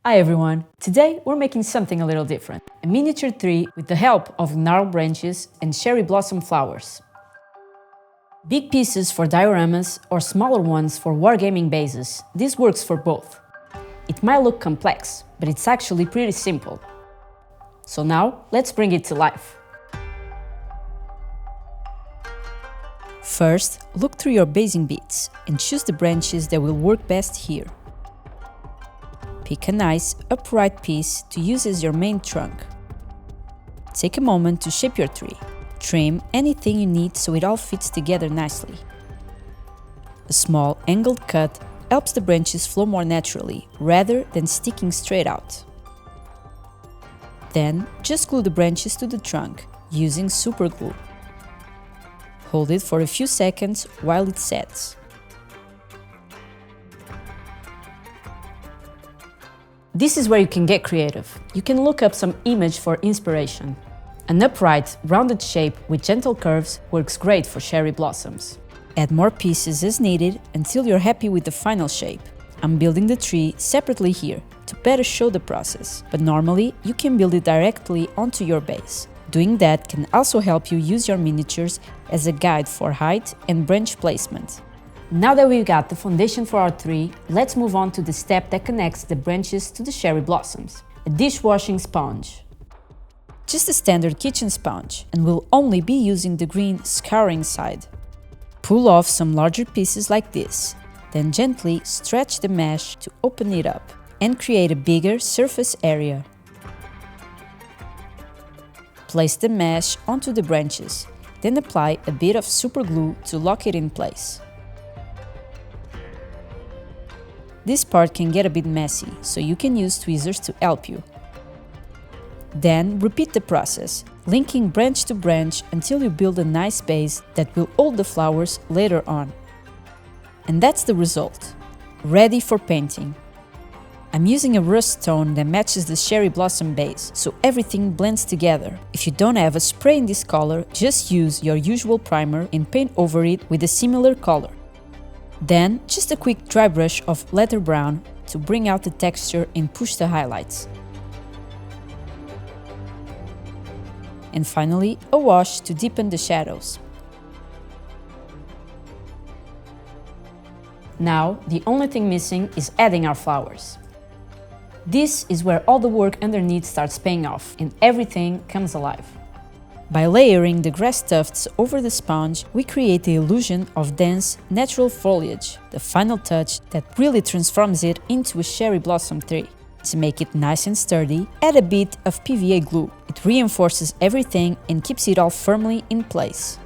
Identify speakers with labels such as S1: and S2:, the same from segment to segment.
S1: Hi everyone! Today we're making something a little different. A miniature tree with the help of gnarled branches and cherry blossom flowers. Big pieces for dioramas or smaller ones for wargaming bases, this works for both. It might look complex, but it's actually pretty simple. So now, let's bring it to life. First, look through your basing bits and choose the branches that will work best here. Pick a nice, upright piece to use as your main trunk. Take a moment to shape your tree. Trim anything you need so it all fits together nicely. A small, angled cut helps the branches flow more naturally, rather than sticking straight out. Then, just glue the branches to the trunk, using super glue. Hold it for a few seconds while it sets. This is where you can get creative. You can look up some image for inspiration. An upright, rounded shape with gentle curves works great for cherry blossoms. Add more pieces as needed until you're happy with the final shape. I'm building the tree separately here to better show the process, but normally you can build it directly onto your base. Doing that can also help you use your miniatures as a guide for height and branch placement. Now that we've got the foundation for our tree, let's move on to the step that connects the branches to the cherry blossoms, a dishwashing sponge. Just a standard kitchen sponge, and we'll only be using the green Scouring side. Pull off some larger pieces like this, then gently stretch the mesh to open it up and create a bigger surface area. Place the mesh onto the branches, then apply a bit of super glue to lock it in place. This part can get a bit messy, so you can use tweezers to help you. Then repeat the process, linking branch to branch until you build a nice base that will hold the flowers later on. And that's the result. Ready for painting. I'm using a rust tone that matches the cherry blossom base, so everything blends together. If you don't have a spray in this color, just use your usual primer and paint over it with a similar color. Then, just a quick dry brush of leather brown to bring out the texture and push the highlights. And finally, a wash to deepen the shadows. Now, the only thing missing is adding our flowers. This is where all the work underneath starts paying off and everything comes alive. By layering the grass tufts over the sponge, we create the illusion of dense, natural foliage, the final touch that really transforms it into a cherry blossom tree. To make it nice and sturdy, add a bit of PVA glue. It reinforces everything and keeps it all firmly in place.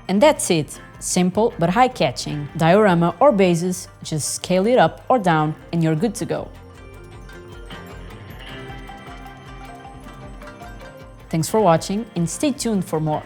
S1: And that's it. Simple but high-catching. Diorama or bases, just scale it up or down and you're good to go. Thanks for watching and stay tuned for more.